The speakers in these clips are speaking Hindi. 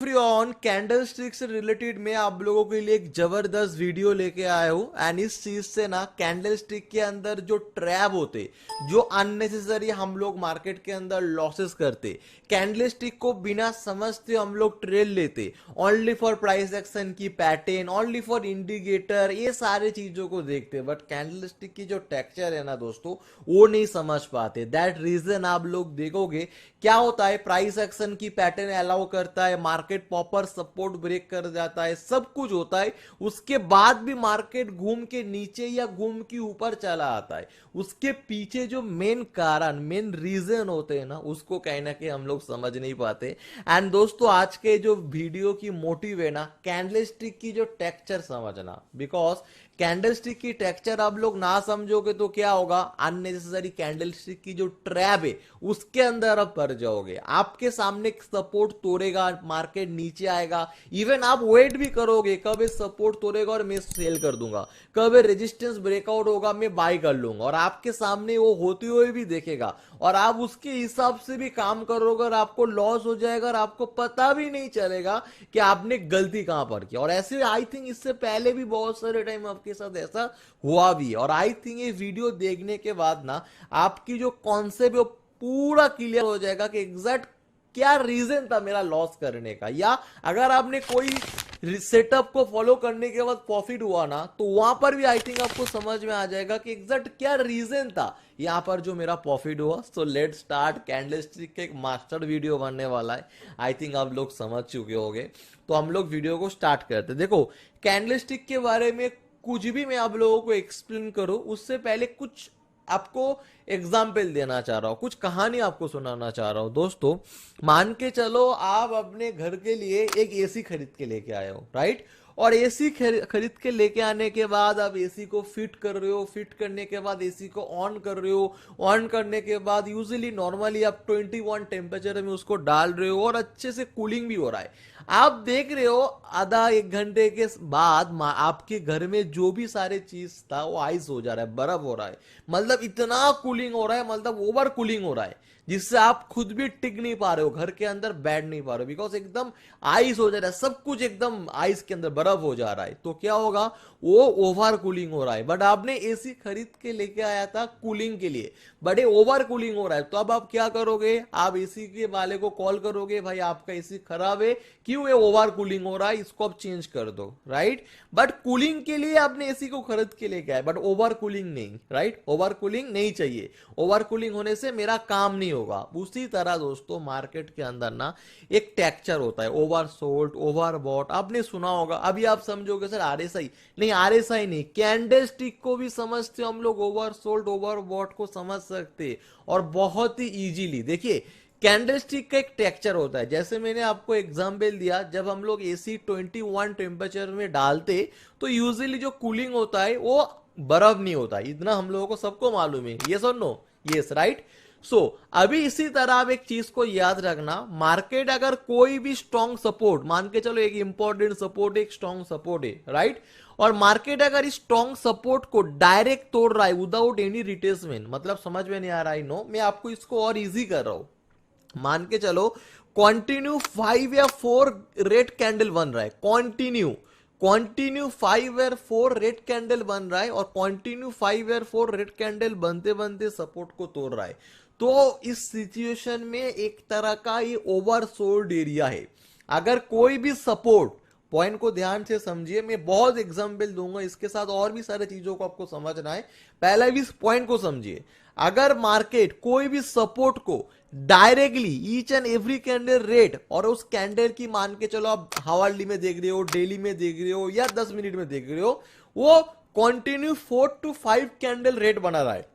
एवरीवन, कैंडल स्टिक से रिलेटेड मैं आप लोगों के लिए एक जबरदस्त वीडियो लेके आया हूँ। एंड इस चीज से ना कैंडल स्टिक के अंदर जो ट्रैप होते, जो अननेसेसरी हम लोग मार्केट के अंदर लॉसेस करते, कैंडल स्टिक को बिना समझते हम लोग ट्रेड लेते ओनली फॉर प्राइस एक्शन की पैटर्न, ओनली फॉर इंडिकेटर, ये सारे चीजों को देखते, बट कैंडल स्टिक की जो टेक्सचर है ना दोस्तों, वो नहीं समझ पाते। दैट रीजन आप लोग देखोगे क्या होता है, प्राइस एक्शन की पैटर्न अलाउ करता है, मार्केट प्रॉपर सपोर्ट ब्रेक कर जाता है, सब कुछ होता है, उसके बाद भी मार्केट घूम के नीचे या घूम के ऊपर चला आता है। उसके पीछे जो मेन कारण, मेन रीजन होते हैं ना, उसको कहीं ना कहीं हम लोग समझ नहीं पाते। एंड दोस्तों, आज के जो वीडियो की मोटिव है ना, कैंडल स्टिक की जो टेक्सचर समझना, बिकॉज कैंडल स्टिक की टेक्सचर आप लोग ना समझोगे तो क्या होगा, अननेसेसरी कैंडल स्टिक की जो ट्रैप है उसके अंदर आप पड़ जाओगे। आपके सामने सपोर्ट तोड़ेगा, मार्केट नीचे आएगा, इवन आप वेट भी करोगे कब ये सपोर्ट तोड़ेगा और मैं सेल कर दूंगा, कब ये रेजिस्टेंस ब्रेकआउट होगा मैं बाय कर लूंगा, और आपके सामने वो होते हुए भी देखेगा और आप उसके हिसाब से भी काम करोगे और आपको लॉस हो जाएगा और आपको पता भी नहीं चलेगा कि आपने गलती कहां पर की। और ऐसे आई थिंक इससे पहले भी बहुत सारे टाइम आपके साथ ऐसा हुआ भी है। और आई थिंक ये वीडियो देखने के बाद ना आपकी जो कॉन्सेप्ट है वो पूरा क्लियर हो जाएगा कि एग्जैक्ट क्या रीजन था मेरा लॉस करने का, या अगर आपने कोई सेटअप को फॉलो करने के बाद प्रॉफिट हुआ ना, तो वहां पर भी आई थिंक आपको समझ में आ जाएगा कि एग्जैक्ट क्या रीजन था यहां पर जो मेरा प्रॉफिट हुआ। So let start. Candle stick का एक मास्टर वीडियो बनने वाला है, आई थिंक आप लोग समझ चुके होंगे। तो हम लोग वीडियो को स्टार्ट करते। देखो, कैंडल स्टिक के बारे में कुछ भी मैं आप लोगों को एक्सप्लेन करूं उससे पहले कुछ आपको एग्जाम्पल देना चाह रहा हूं, कुछ कहानी आपको सुनाना चाह रहा हूं। दोस्तों, मान के चलो आप अपने घर के लिए एक एसी खरीद के लेके आए हो, राइट? और एसी खरीद के लेके आने के बाद आप एसी को फिट कर रहे हो, फिट करने के बाद एसी को ऑन कर रहे हो, ऑन करने के बाद यूजुअली नॉर्मली आप 21 टेम्परेचर में उसको डाल रहे हो और अच्छे से कूलिंग भी हो रहा है। आप देख रहे हो आधा एक घंटे के बाद आपके घर में जो भी सारे चीज था वो आइस हो जा रहा है, बर्फ हो रहा है, मतलब इतना कूलिंग हो रहा है, मतलब ओवर कूलिंग हो रहा है, जिससे आप खुद भी टिक नहीं पा रहे हो, घर के अंदर बैठ नहीं पा रहे हो, बिकॉज एकदम आइस हो जा रहा है, सब कुछ एकदम आइस के अंदर बर्फ हो जा रहा है। तो क्या होगा, वो ओवर कूलिंग हो रहा है। बट आपने एसी खरीद के लेके आया था कूलिंग के लिए, बट ये ओवर कूलिंग हो रहा है। तो अब आप क्या करोगे, आप एसी के वाले को कॉल करोगे, भाई आपका एसी खराब है, क्यों ये ओवर कूलिंग हो रहा है, इसको आप चेंज कर दो, राइट? बट कूलिंग के लिए आपने एसी को खरीद के लेके आए, बट ओवर कूलिंग नहीं, राइट? ओवर कूलिंग नहीं चाहिए, ओवर कूलिंग होने से मेरा काम नहीं होगा। उसी तरह दोस्तों, मार्केट के अंदर ना एक टेक्सचर होता है, ओवर सोल्ड, ओवर बॉट, आपने सुना होगा। अभी आप समझोगे सर आरएसआई नहीं, आरएसआई नहीं, कैंडल स्टिक को भी समझते हम लोग, ओवर सोल्ड ओवर बॉट को समझ सकते, और बहुत ही इजीली। देखिए, कैंडल स्टिक का एक टेक्सचर होता है, जैसे मैंने आपको एग्जांपल दिया, जब हम लोग एसी 21 टेम्परेचर में डालते तो यूजुअली जो कूलिंग होता है वो बर्फ नहीं होता, इतना हम लोगों को सबको मालूम है, यस और नो? Yes, right? सो अभी इसी तरह आप एक चीज को याद रखना, मार्केट अगर कोई भी स्ट्रॉन्ग सपोर्ट, मान के चलो एक इंपॉर्टेंट सपोर्ट, एक स्ट्रॉन्ग सपोर्ट है, राइट? और मार्केट अगर इस स्ट्रॉन्ग सपोर्ट को डायरेक्ट तोड़ रहा है विदाउट एनी रिट्रेसमेंट, मतलब समझ में नहीं आ रहा है, नो, मैं आपको इसको और इजी कर रहा हूं। मान के चलो कंटिन्यू 5 या 4 रेड कैंडल बन रहा है, कंटिन्यू कंटिन्यू 5 या 4 रेड कैंडल बन रहा है, और कंटिन्यू 5 या 4 रेड कैंडल बनते बनते सपोर्ट को तोड़ रहा है। तो इस सिचुएशन में एक तरह का ये ओवरसोल्ड एरिया है। अगर कोई भी सपोर्ट पॉइंट को ध्यान से समझिए, मैं बहुत एग्जांपल दूंगा, इसके साथ और भी सारे चीजों को आपको समझना है, पहले भी इस पॉइंट को समझिए। अगर मार्केट कोई भी सपोर्ट को directly each and every candle rate, और उस कैंडल की मान के चलो आप हावर्ली में देख रहे हो, डेली में देख रहे हो, या 10 मिनट में देख रहे हो, वो कंटिन्यू 4 to 5 कैंडल रेट बना रहा है,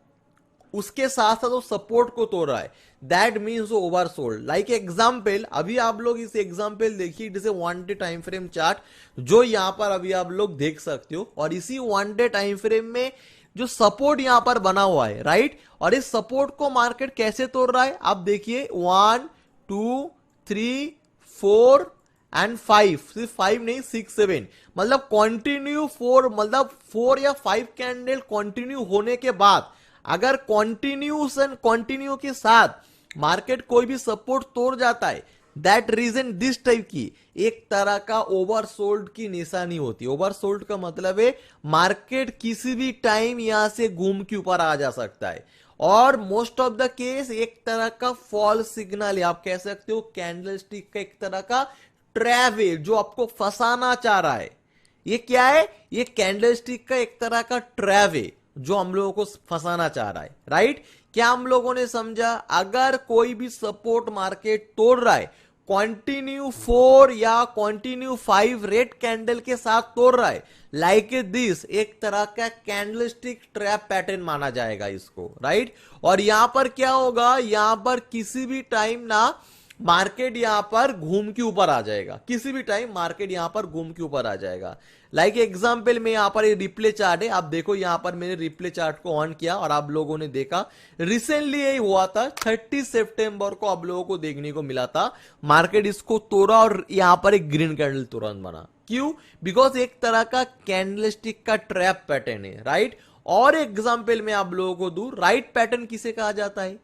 उसके साथ साथ वो सपोर्ट को तोड़ रहा है, that means over sold. Like example, अभी आप लोग इस एग्जाम्पल देखिए, it is A 1 day time frame chart, जो यहां पर अभी आप लोग देख सकते हो, और इसी 1 डे टाइम फ्रेम में जो सपोर्ट यहां पर बना हुआ है, राइट? और इस सपोर्ट को मार्केट कैसे तोड़ रहा है, आप देखिए, 1 2 3 4 एंड 5, सिर्फ 5 नहीं, 6 7, मतलब कंटिन्यू 4, मतलब 4 या 5 कैंडल कंटिन्यू होने के बाद, अगर कंटिन्यू के साथ मार्केट कोई भी सपोर्ट तोड़ जाता है, दैट रीजन दिस टाइप की एक तरह का ओवरसोल्ड की निशानी होती है। ओवरसोल्ड का मतलब है मार्केट किसी भी टाइम यहां से घूम के ऊपर आ जा सकता है, और मोस्ट ऑफ द केस एक तरह का फॉल्स सिग्नल है, आप कह सकते हो कैंडलस्टिक का एक तरह का ट्रैप है जो आपको फंसाना चाह रहा है। ये क्या है? ये कैंडलस्टिक का एक तरह का ट्रैप है जो हम लोगों को फंसाना चाह रहा है, राइट? क्या हम लोगों ने समझा? अगर कोई भी सपोर्ट मार्केट तोड़ रहा है, कंटिन्यू 4 या कंटिन्यू 5 रेड कैंडल के साथ तोड़ रहा है, लाइक दिस, एक तरह का कैंडलस्टिक ट्रैप पैटर्न माना जाएगा इसको, राइट? और यहां पर क्या होगा, यहां पर किसी भी टाइम ना मार्केट यहां पर घूम के ऊपर आ जाएगा, किसी भी टाइम मार्केट यहां पर घूम के ऊपर आ जाएगा। लाइक एग्जांपल में यहां पर रिप्ले चार्ट है, आप देखो यहां पर मैंने रिप्ले चार्ट को ऑन किया और आप लोगों ने देखा रिसेंटली यही हुआ था, 30 सितंबर को आप लोगों को देखने को मिला था मार्केट इसको तोड़ा और यहां पर एक ग्रीन कैंडल तुरंत बना। क्यों? बिकॉज एक तरह का कैंडलस्टिक का ट्रैप पैटर्न है, राइट? और एग्जाम्पल में आप लोगों को दूं, राइट पैटर्न किसे कहा जाता है?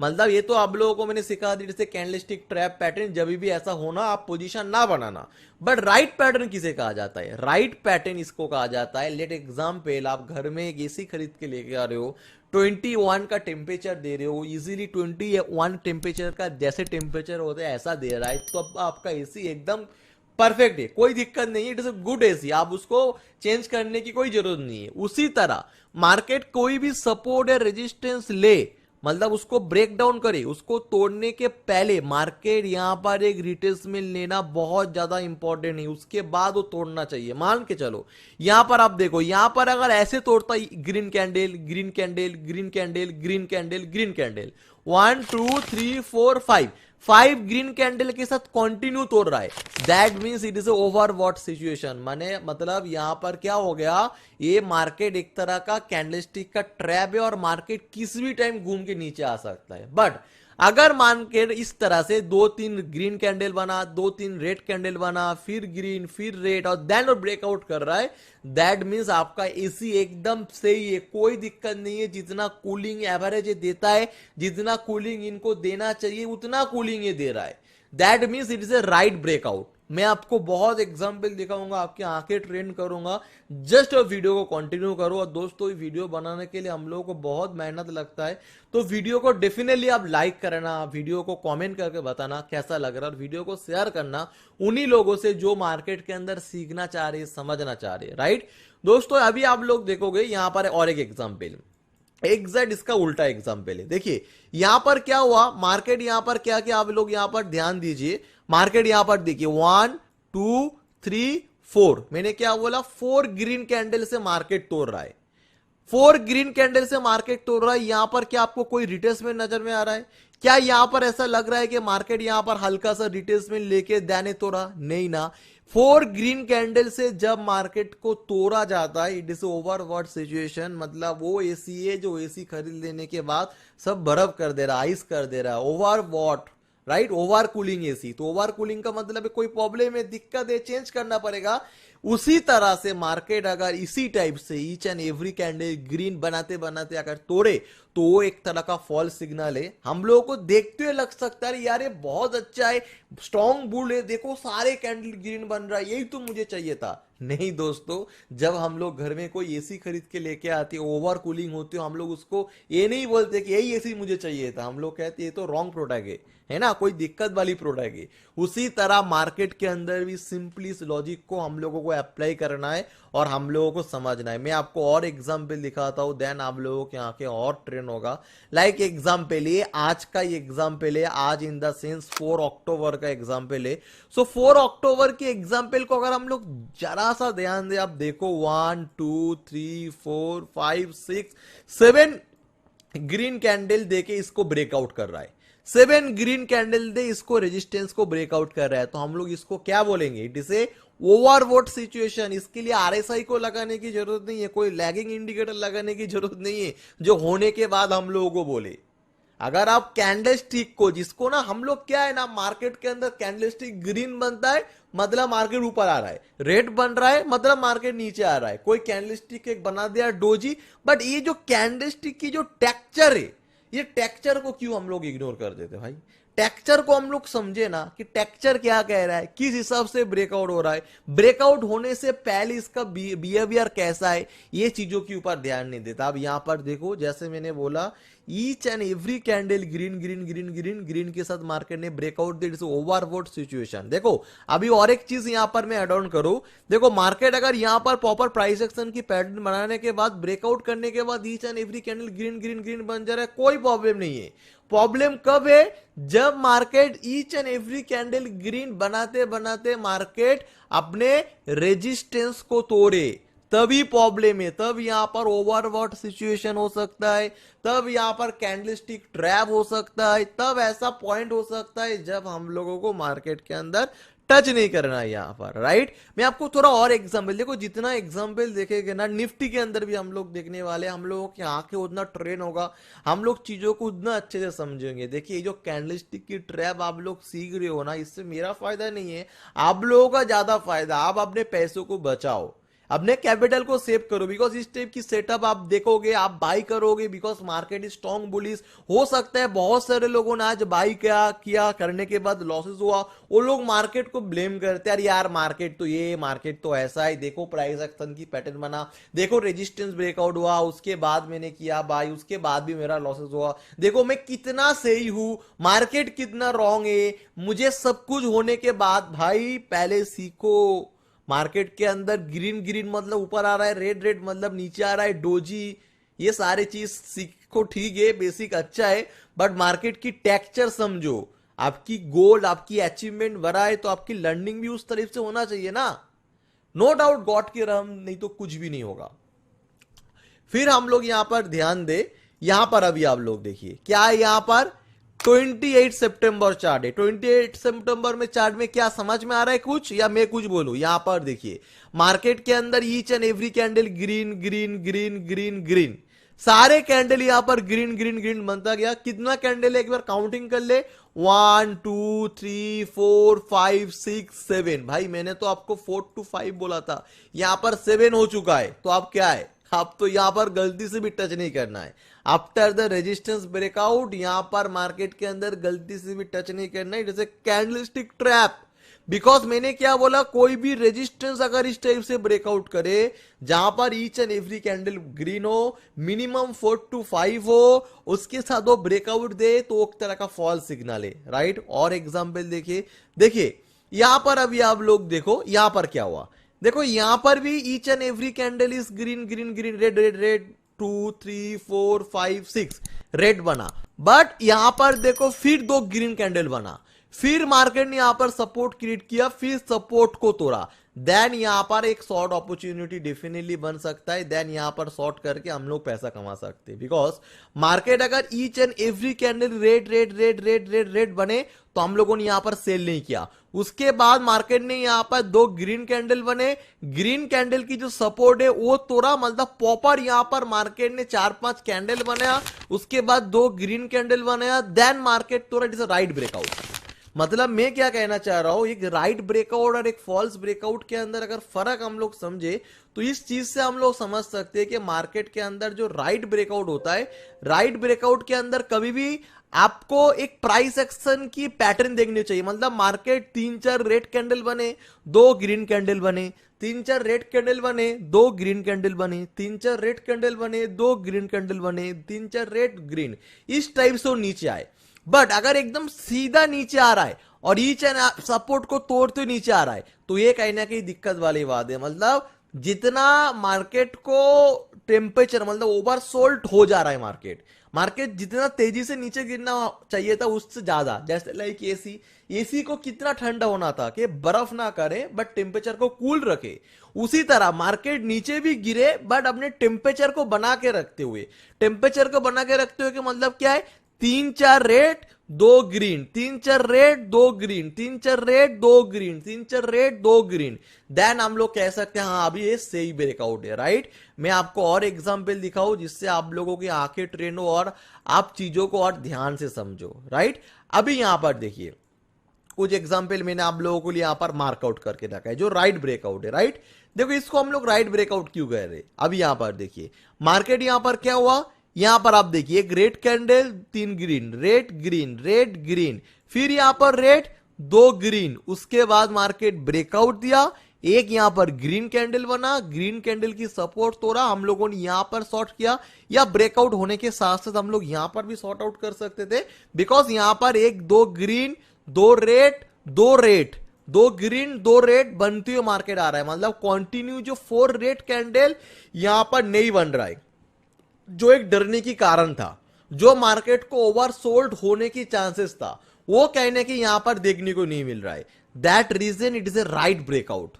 मतलब ये तो आप लोगों को मैंने सिखा दी, जैसे कैंडलस्टिक ट्रैप पैटर्न जब भी ऐसा होना आप पोजीशन ना बनाना, बट राइट पैटर्न किसे कहा जाता है? राइट पैटर्न इसको कहा जाता है, लेट एग्जाम्पल आप घर में एक एसी खरीद के लेके आ रहे हो, 21 का टेम्परेचर दे रहे हो, इजीली 21 टेम्परेचर का जैसे टेम्परेचर होता है ऐसा दे रहा है, तो अब आपका एसी एकदम परफेक्ट है, कोई दिक्कत नहीं है, it is a good AC, आप उसको चेंज करने की कोई जरूरत नहीं है। उसी तरह मार्केट कोई भी सपोर्ट या रेजिस्टेंस ले, मतलब उसको ब्रेक डाउन करे, उसको तोड़ने के पहले मार्केट यहां पर एक रिट्रेसमेंट लेना बहुत ज्यादा इंपॉर्टेंट है, उसके बाद वो तोड़ना चाहिए। मान के चलो यहां पर आप देखो, यहां पर अगर ऐसे तोड़ता green candle green candle green candle green candle green candle 1 2 3 4 5 green candle के साथ कंटिन्यू तोड़ रहा है, that means it is overbought situation. माने मतलब यहां पर क्या हो गया, ये मार्केट एक तरह का कैंडलस्टिक का ट्रैप है और मार्केट किसी भी टाइम घूम के नीचे आ सकता है। बट अगर मार्केट इस तरह से 2-3 ग्रीन कैंडल बना, 2-3 रेड कैंडल बना, फिर ग्रीन फिर रेड और देन ब्रेकआउट कर रहा है, दैट मीन्स आपका एसी एकदम सही है, कोई दिक्कत नहीं है, जितना कूलिंग एवरेज देता है, जितना कूलिंग इनको देना चाहिए उतना कूलिंग ये दे रहा है, that means it is a right breakout. मैं आपको बहुत एग्जाम्पल दिखाऊंगा, आपकी आंखें ट्रेन करूंगा, जस्ट वीडियो को कंटिन्यू करो। और दोस्तों ये वीडियो बनाने के लिए हम लोगों को बहुत मेहनत लगता है, तो वीडियो को डेफिनेटली आप लाइक करना, वीडियो को कमेंट करके बताना कैसा लग रहा है, और वीडियो को शेयर करना उन्हीं लोगों से जो मार्केट के अंदर सीखना चाह रहे, समझना चाह रहे, राइट? दोस्तों अभी आप लोग देखोगे यहां पर और एक एग्जाम्पल, एग्जैक्ट इसका उल्टा एग्जाम्पल है। देखिए यहां पर क्या हुआ, मार्केट यहां पर क्या किया, आप लोग यहां पर ध्यान दीजिए, मार्केट यहां पर देखिए 1 2 3 4, मैंने क्या बोला, 4 ग्रीन कैंडल से मार्केट तोड़ रहा है, 4 ग्रीन कैंडल से मार्केट तोड़ रहा है। यहां पर क्या आपको कोई रिट्रेसमेंट नजर में आ रहा है? क्या यहां पर ऐसा लग रहा है कि मार्केट यहां पर हल्का सा रिट्रेसमेंट लेके देने तोड़ा? नहीं ना। 4 ग्रीन कैंडल से जब मार्केट को तोड़ा जाता है, इट इज ओवरबॉट सिचुएशन, मतलब वो एसी है जो एसी खरीद लेने के बाद सब बर्फ कर दे रहा है, आइस कर दे रहा है, overbought, right? Over cooling AC, तो ओवर कूलिंग का मतलब है कोई प्रॉब्लम है, दिक्कत है, चेंज करना पड़ेगा। उसी तरह से मार्केट अगर इसी टाइप से each and every candle green बनाते बनाते अगर तोड़े, तो वो एक तरह का फॉल्स सिग्नल है। हम लोगों को देखते हुए लग सकता है यार ये बहुत अच्छा है, स्ट्रॉन्ग बुल है, देखो सारे कैंडल ग्रीन बन रहा है, यही तो मुझे चाहिए था। नहीं दोस्तों, जब हम लोग घर में कोई एसी खरीद के लेके आते हैं, ओवर कूलिंग होती है, हम लोग उसको ये नहीं बोलते कि यही एसी मुझे चाहिए था, हम लोग कहते ये तो रॉन्ग प्रोडक्ट है ना, कोई दिक्कत वाली प्रोडक्ट है। उसी तरह मार्केट के अंदर भी सिंपली इस लॉजिक को हम लोगों को अप्लाई करना है और हम लोगों को समझना है। मैं आपको और एग्जाम्पल दिखाता हूं, देन आप लोगों की आंखें और ट्रेन होगा। लाइक एग्जाम्पल, ये आज का एग्जाम्पल है, आज इन द सेंस 4 अक्टूबर का एग्जाम्पल है। सो 4 अक्टूबर के एग्जाम्पल को अगर हम लोग जरा सा ध्यान दे, आप देखो 1 2 3 4 5 6 7 ग्रीन कैंडल देके इसको ब्रेकआउट कर रहा है, 7 ग्रीन कैंडल दे इसको रेजिस्टेंस को ब्रेकआउट कर रहा है, तो हम लोग इसको क्या बोलेंगे, it is A overbought situation. इसके लिए आरएसआई को लगाने की जरूरत नहीं है, कोई लैगिंग इंडिकेटर लगाने की जरूरत नहीं है जो होने के बाद हम लोगों को बोले। अगर आप कैंडलस्टिक को, जिसको ना हम लोग क्या है ना, मार्केट के अंदर कैंडलस्टिक ग्रीन बनता है मतलब मार्केट ऊपर आ रहा है, रेड बन रहा है मतलब मार्केट नीचे आ रहा है, कोई कैंडलस्टिक एक बना दिया डोजी। बट ये जो कैंडलस्टिक की जो टेक्सचर है, ये टेक्सचर को क्यों हम लोग इग्नोर कर देते भाई? टेक्सचर को हम लोग समझे ना कि टेक्सचर क्या कह रहा है, किस हिसाब से ब्रेकआउट हो रहा है, ब्रेकआउट होने से पहले इसका बिहेवियर कैसा है, ये चीजों के ऊपर ध्यान नहीं देता। अब यहां पर देखो, जैसे मैंने बोला, each and every candle green green green green green के साथ मार्केट ने breakout they, it's overbought situation. देखो अभी और एक चीज यहां पर मैं एड ऑन करूं, देखो मार्केट अगर यहां पर प्रॉपर प्राइस एक्शन की पैटर्न बनाने के बाद ब्रेकआउट करने के बाद each and every candle green green green बन जा रहा है, कोई प्रॉब्लम नहीं है। प्रॉब्लम कब है, जब market each and every candle green बनाते बनाते मार्केट अपने रेजिस्टेंस को तोड़े, तभी प्रॉब्लम है। तब यहां पर ओवरबॉट सिचुएशन हो सकता है, तब यहां पर कैंडलस्टिक ट्रैप हो सकता है, तब ऐसा पॉइंट हो सकता है जब हम लोगों को मार्केट के अंदर टच नहीं करना है यहां पर, राइट। मैं आपको थोड़ा और एग्जांपल, देखो जितना एग्जांपल देखेंगे ना, निफ्टी के अंदर भी हम लोग देखने वाले, हम लोगों की आंखें उतना ट्रेन होगा, हम लोग चीजों को उतना अच्छे से समझेंगे। देखिए जो कैंडलस्टिक की ट्रैप आप लोग सीख रहे हो ना, इससे मेरा फायदा नहीं है, आप लोगों का ज्यादा फायदा। आप अपने पैसों को बचाओ, अपने कैपिटल को सेव करो, बिकॉज इस टाइप की सेटअप आप देखोगे, आप बाई करोगे, because market is strong bullish. हो सकता है बहुत सारे लोगों ने आज बाई किया करने के बाद लॉसेस हुआ, वो लोग मार्केट को ब्लेम करते हैं, यार मार्केट तो ये, मार्केट तो ऐसा है, देखो प्राइस एक्शन की पैटर्न बना, देखो रेजिस्टेंस ब्रेकआउट हुआ, उसके बाद मैंने किया बाई, उसके बाद भी मेरा लॉसेस हुआ, देखो मैं कितना सही हूं, मार्केट कितना रॉन्ग है। मुझे सब कुछ होने के बाद भाई पहले सीखो, मार्केट के अंदर ग्रीन ग्रीन मतलब ऊपर आ रहा है, रेड रेड मतलब नीचे आ रहा है, डोजी, ये सारी चीज सीखो, ठीक है, बेसिक अच्छा है, बट मार्केट की टेक्सचर समझो। आपकी गोल, आपकी अचीवमेंट बड़ा है तो आपकी लर्निंग भी उस तरफ से होना चाहिए ना। नो डाउट गॉड की रहम नहीं तो कुछ भी नहीं होगा। फिर हम लोग यहां पर ध्यान दे, यहां पर अभी आप लोग देखिए क्या है, यहां पर 28 सितंबर चार्ट है। 28 सितंबर में चार्ट में क्या समझ में आ रहा है कुछ, या मैं कुछ बोलूं? यहां पर देखिए मार्केट के अंदर each and every candle green green green green green, सारे कैंडल यहां पर ग्रीन ग्रीन ग्रीन बनता गया। कितना कैंडल है एक बार काउंटिंग कर ले, 1 2 3 4 5 6 7। भाई मैंने तो आपको 4 to 5 बोला था, यहां पर 7 हो चुका है, तो आप क्या है, आप तो यहां पर गलती से भी टच नहीं करना है। आफ्टर द रेजिस्टेंस ब्रेकआउट यहां पर मार्केट के अंदर गलती से भी टच नहीं करना है, जैसे कैंडलस्टिक ट्रैप। बिकॉज मैंने क्या बोला, कोई भी रेजिस्टेंस अगर इस टाइप से ब्रेकआउट करे जहां पर each and every candle green हो, मिनिमम 4 to 5 हो, उसके साथ वो ब्रेकआउट दे तो एक तरह का फॉल्स सिग्नल है, राइट। और एग्जाम्पल देखिए, देखिए यहां पर अभी आप लोग देखो यहां पर क्या हुआ, देखो यहां पर भी each and every candle is green green green, red red red, 2 3 4 5 6 red बना, बट यहां पर देखो फिर 2 ग्रीन कैंडल बना, फिर मार्केट ने यहां पर सपोर्ट क्रिएट किया, फिर सपोर्ट को तोड़ा, देन यहां पर एक शॉर्ट अपॉर्चुनिटी डेफिनेटली बन सकता है, देन यहां पर शॉर्ट करके हम लोग पैसा कमा सकते हैं। बिकॉज मार्केट अगर each and every candle red red red red red red बने तो हम लोगों ने यहां पर सेल नहीं किया। उसके बाद मार्केट ने यहां पर 2 ग्रीन कैंडल बने, ग्रीन कैंडल की जो सपोर्ट है वो तोड़ा, मतलब प्रॉपर यहां पर मार्केट ने 4-5 कैंडल बनाया, उसके बाद 2 ग्रीन कैंडल बनाया, देन मार्केट तोड़ा, it is a right breakout. मतलब मैं क्या कहना चाह रहा हूं, एक राइट ब्रेकआउट और एक फॉल्स ब्रेकआउट के अंदर अगर फर्क हम लोग समझे तो इस चीज से हम लोग समझ सकते हैं कि मार्केट के अंदर जो राइट ब्रेकआउट होता है, राइट ब्रेकआउट के अंदर कभी भी आपको एक प्राइस एक्शन की पैटर्न देखनी चाहिए। मतलब मार्केट 3-4 रेड कैंडल बने, 2 ग्रीन कैंडल बने, 3-4 रेड कैंडल बने, 2 ग्रीन कैंडल बने, 3-4 रेड कैंडल बने, 2 ग्रीन कैंडल बने, 3-4 रेड ग्रीन, इस टाइप से वो नीचे आए। बट अगर एकदम सीधा नीचे आ रहा है और ईच एंड सपोर्ट को तोड़ते नीचे आ रहा है तो ये कहीं ना कहीं दिक्कत वाली बात है। मतलब जितना मार्केट को टेम्परेचर मतलब ओवरसोल्ड हो जा रहा है, मार्केट जितना तेजी से नीचे गिरना चाहिए था उससे ज्यादा, जैसे लाइक एसी को कितना ठंडा होना था कि बर्फ ना करे बट टेम्परेचर को कूल रखे, उसी तरह मार्केट नीचे भी गिरे बट अपने टेम्परेचर को बना के रखते हुए, कि मतलब क्या है, 3-4 red 2 green, 3-4 red 2 green, 3-4 red 2 green, 3-4 red 2 green, then हम लोग कह सकते हैं हाँ अभी ये सही ब्रेकआउट है, राइट। मैं आपको और एग्जांपल दिखाऊं जिससे आप लोगों की आंखें ट्रेन हो और आप चीजों को और ध्यान से समझो, राइट। अभी यहां पर देखिए कुछ एग्जांपल मैंने आप लोगों को लिए यहां पर मार्कआउट करके रखा है जो राइट ब्रेकआउट है, राइट। देखो इसको हम लोग राइट ब्रेकआउट क्यों कह रहे हैं, अभी यहां पर देखिए मार्केट यहां पर क्या हुआ, यहां पर आप देखिए एक red candle, 3 green, red green, red green, फिर यहां पर रेड, 2 ग्रीन, उसके बाद मार्केट ब्रेकआउट दिया, एक यहां पर ग्रीन कैंडल बना, ग्रीन कैंडल की सपोर्ट तोड़ा, हम लोगों ने यहां पर शॉर्ट किया, या ब्रेकआउट होने के साथ साथ हम लोग यहां पर भी शॉर्ट आउट कर सकते थे, बिकॉज यहां पर एक, 2 green, 2 red, 2 red, 2 green, 2 red बनती हुई मार्केट आ रहा है, मतलब कंटिन्यू जो 4 रेड कैंडल यहां पर नहीं बन रहा है, जो एक डरने की कारण था, जो मार्केट को ओवरसोल्ड होने की चांसेस था, वो कहने की यहां पर देखने को नहीं मिल रहा है। That reason it is a right breakout,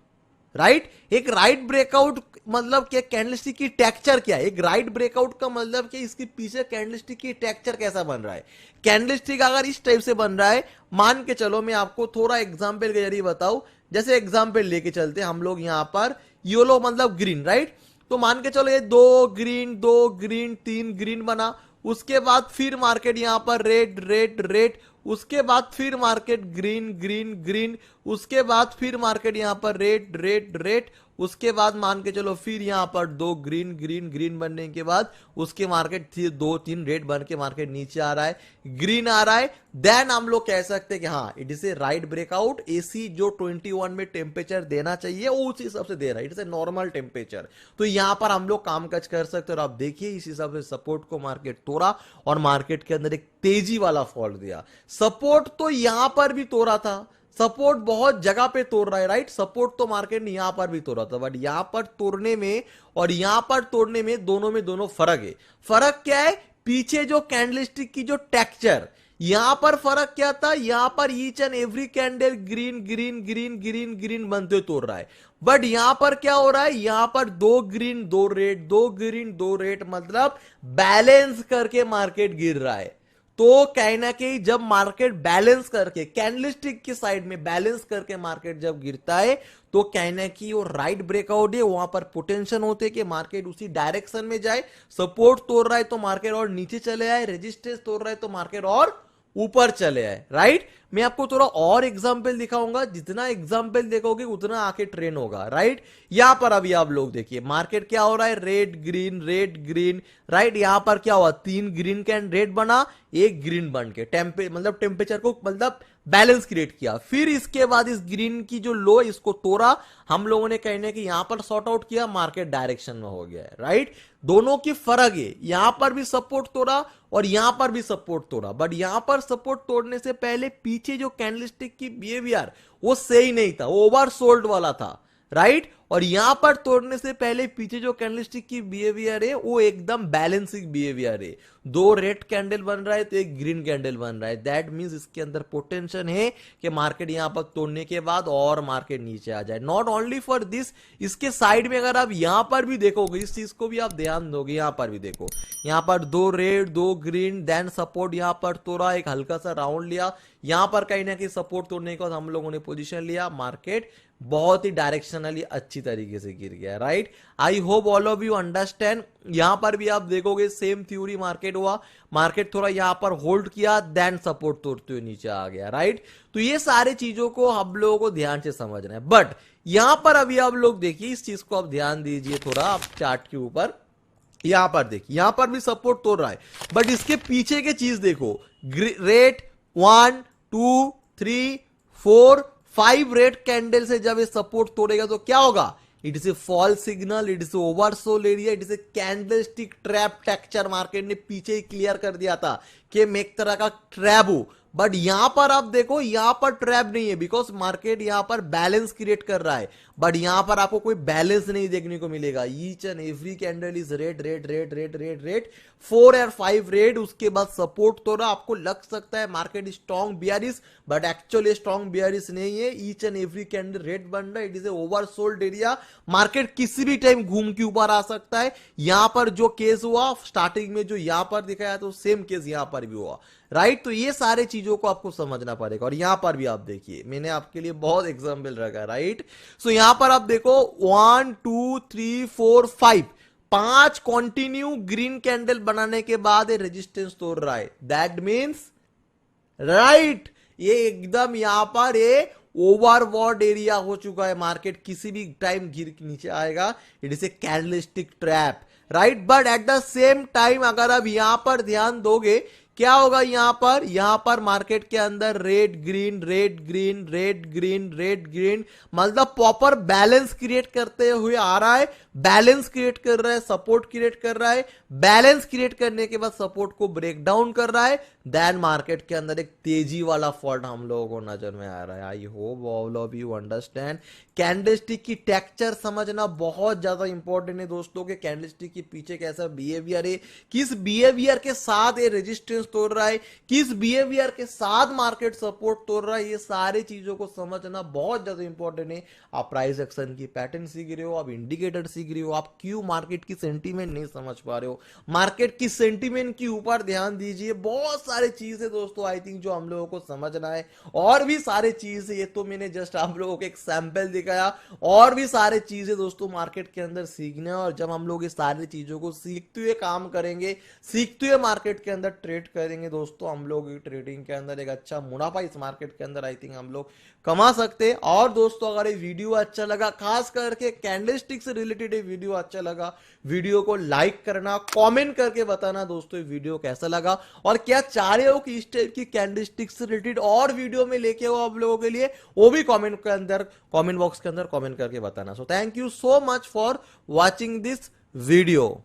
right. एक राइट ब्रेकआउट मतलब क्या, कैंडलस्टिक की टेक्सचर क्या है, एक राइट ब्रेकआउट का मतलब क्या, इसके पीछे कैंडलस्टिक की टेक्सचर कैसा बन रहा है। कैंडलस्टिक अगर इस टाइप से बन रहा है, मान के चलो मैं आपको थोड़ा एग्जांपल के जरिए बताऊं, जैसे एग्जांपल लेके चलते हम लोग यहां पर, येलो मतलब ग्रीन, राइट। तो मान के चलो ये 2 ग्रीन, 2 ग्रीन, 3 ग्रीन बना, उसके बाद फिर मार्केट यहां पर रेड, रेड, रेड, उसके बाद फिर मार्केट ग्रीन, ग्रीन, ग्रीन, उसके बाद फिर मार्केट यहां पर रेड, रेड, रेड, उसके बाद मान के चलो फिर यहां पर 2 ग्रीन, ग्रीन, ग्रीन बनने के बाद उसके मार्केट 2-3 रेड बन के मार्केट नीचे आ रहा है, ग्रीन आ रहा है, देन हम लोग कह सकते हैं कि हाँ it is a right breakout. AC जो 21 में टेम्परेचर देना चाहिए वो उस हिसाब से दे रहा है, it is a normal temperature. तो यहां पर हम लोग काम काज कर सकते हैं, और आप देखिए इस हिसाब से सपोर्ट को मार्केट तोड़ा और मार्केट के अंदर एक तेजी वाला फॉल दिया। सपोर्ट तो यहां पर भी तोड़ा था, सपोर्ट बहुत जगह पे तोड़ रहा है, राइट। सपोर्ट तो मार्केट ने यहां पर भी तोड़ा था, बट यहां पर तोड़ने में और यहां पर तोड़ने में दोनों फर्क है। फर्क क्या है, पीछे जो कैंडलस्टिक की जो टेक्सचर, यहां पर फर्क क्या था, यहां पर each and every candle green, green, green, green, green बनते हुए तोड़ रहा है, बट यहां पर क्या हो रहा है, यहां पर 2 ग्रीन, 2 रेड, 2 ग्रीन, 2 रेड, मतलब बैलेंस करके मार्केट गिर रहा है। तो कहीं ना कहीं जब मार्केट बैलेंस करके कैंडलस्टिक की साइड में बैलेंस करके मार्केट जब गिरता है, तो कहना कि वो राइट ब्रेकआउट है, वहां पर पोटेंशियल होते हैं कि मार्केट उसी डायरेक्शन में जाए। सपोर्ट तोड़ रहा है तो मार्केट और नीचे चले आए, रेजिस्टेंस तोड़ रहा है तो मार्केट और ऊपर चले आए, राइट। मैं आपको थोड़ा और एग्जांपल दिखाऊंगा, जितना एग्जांपल देखोगे उतना आके ट्रेन होगा, राइट। यहां पर अभी आप लोग देखिए मार्केट क्या हो रहा है, red green, red green, right. यहां पर क्या हुआ, 3 ग्रीन कैन रेड बना, एक ग्रीन बन के टेम्परेचर को मतलब बैलेंस क्रिएट किया। फिर इसके बाद इस ग्रीन की जो लो इसको तोड़ा, हम लोगों ने कहने की यहां पर सॉर्ट आउट किया, मार्केट डायरेक्शन में हो गया है, राइट। दोनों की फर्क है, यहां पर भी सपोर्ट तोड़ा और यहां पर भी सपोर्ट तोड़ा, बट यहां पर सपोर्ट तोड़ने से पहले पीछे जो कैंडलस्टिक की बिहेवियर वो सही नहीं था, वो ओवरसोल्ड वाला था, राइट। और यहां पर तोड़ने से पहले पीछे जो कैंडलस्टिक की बिहेवियर है वो एकदम बैलेंसिंग बिहेवियर है। 2 रेड कैंडल बन रहा है तो एक ग्रीन कैंडल बन रहा है, दैट मींस इसके अंदर पोटेंशियल है कि मार्केट यहां पर तोड़ने के बाद और मार्केट नीचे आ जाए। नॉट ओनली फॉर दिस, इसके साइड में अगर आप यहां पर भी देखोगे, इस चीज को भी आप ध्यान दोगे, यहां पर भी देखो, यहां पर 2 रेड, 2 ग्रीन, देन सपोर्ट यहां पर तोड़ा, एक हल्का सा राउंड लिया, यहां पर कहीं ना कहीं सपोर्ट तोड़ने के बाद हम लोगों ने पोजीशन लिया, मार्केट बहुत ही डायरेक्शनली अच्छी तरीके से गिर गया, right. I hope all of you understand. यहां पर भी आप देखोगे सेम थ्योरी मार्केट हुआ, मार्केट थोड़ा यहां पर होल्ड किया, देन सपोर्ट तोड़ते हुए नीचे आ गया, राइट। तो ये सारी चीजों को हम लोगों को ध्यान से समझना है, बट यहां पर अभी आप लोग देखिए इस चीज को आप ध्यान दीजिए थोड़ा, आप चार्ट के ऊपर यहां पर देखिए, यहां पर भी सपोर्ट तोड़ रहा है, बट इसके पीछे की चीज देखो, रेट 1 2 3 4 5 रेड कैंडल से जब ये सपोर्ट तोड़ेगा तो क्या होगा, it is a false signal, it is oversold area, it is a candlestick trap texture. Market ने पीछे ही क्लियर कर दिया था कि मैं एक तरह का ट्रैप हूं, बट यहां पर आप देखो यहां पर ट्रैप नहीं है, बिकॉज मार्केट यहां पर बैलेंस क्रिएट कर रहा है, बट यहां पर आपको कोई बैलेंस नहीं देखने को मिलेगा। Each and every candle is red, red, red, red, red, red, 4 और 5 रेड, उसके बाद सपोर्ट तोड़ा। आपको लग सकता है market strong bearish, but actually strong bearish नहीं है, each and every candle red बन रहा है, it is A oversold area. Market किसी भी टाइम घूम के ऊपर आ सकता है। यहां पर जो केस हुआ स्टार्टिंग में, जो यहां पर दिखाया तो सेम केस यहां पर भी हुआ, राइट। तो ये सारे चीजों को आपको समझना पड़ेगा। और यहां पर भी आप देखिए, मैंने आपके लिए बहुत एग्जांपल रखा, राइट। सो यहां पर आप देखो 1 2 3 4 5 5 कंटिन्यू ग्रीन कैंडल बनाने के बाद ये रेजिस्टेंस तोड़ रहा है, दैट मीन्स राइट, ये एकदम यहां पर ये ओवरबॉट एरिया हो चुका है, मार्केट किसी भी टाइम गिर के नीचे आएगा, it is a candlestick trap, right. But at the same time अगर आप यहां पर ध्यान दोगे, क्या होगा यहां पर मार्केट के अंदर red green red green red green red green, मतलब प्रॉपर बैलेंस क्रिएट करते हुए आ रहा है, बैलेंस क्रिएट कर रहा है, सपोर्ट क्रिएट कर रहा है, बैलेंस क्रिएट करने के बाद सपोर्ट को ब्रेक डाउन कर रहा है, देन मार्केट के अंदर एक तेजी वाला फॉल्ट हम लोगों को नजर में आ रहा है। I hope all of you understand. Candlestick की टेक्सचर समझना बहुत ज्यादा इंपॉर्टेंट है दोस्तों, के कैंडलस्टिक के पीछे कैसा बिहेवियर है, किस बिहेवियर के साथ ये रेजिस्टेंस तोड़ रहा है, किस बिहेवियर के साथ मार्केट सपोर्ट तोड़ रहा है, ये सारी चीजों को समझना बहुत ज्यादा इंपॉर्टेंट है। आप प्राइस एक्शन की पैटर्न सीख रहे हो, आप इंडिकेटर सीख रहे हो, आप क्यों मार्केट की सेंटीमेंट नहीं समझ पा रहे हो, मार्केट की सेंटीमेंट के ऊपर ध्यान दीजिए। बहुत सारे चीज है दोस्तों आई थिंक जो हम लोगों को समझना है, और भी सारे चीज है, ये तो मैंने जस्ट आप लोगों को एक सैंपल दिखाया, और भी सारे चीजें दोस्तों मार्केट के अंदर सीखने हैं। और जब हम लोग इस सारी चीजों को सीखते हुए काम करेंगे, सीखते हुए मार्केट के अंदर ट्रेड करेंगे दोस्तों, हम लोग ट्रेडिंग के अंदर एक अच्छा मुनाफा इस मार्केट के अंदर आई थिंक हम लोग कमा सकते हैं। और दोस्तों अगर ये वीडियो अच्छा लगा, खास करके कैंडलस्टिक से रिलेटेड ये वीडियो अच्छा लगा, वीडियो को लाइक करना, कमेंट करके बताना दोस्तों ये वीडियो कैसा लगा, और क्या चाह रहे हो कि इस टाइप की कैंडलस्टिक से रिलेटेड और वीडियो में लेके आओ आप लोगों के लिए, वो भी कमेंट के अंदर, कमेंट बॉक्स के अंदर कमेंट करके बताना। So thank you so much for watching this video.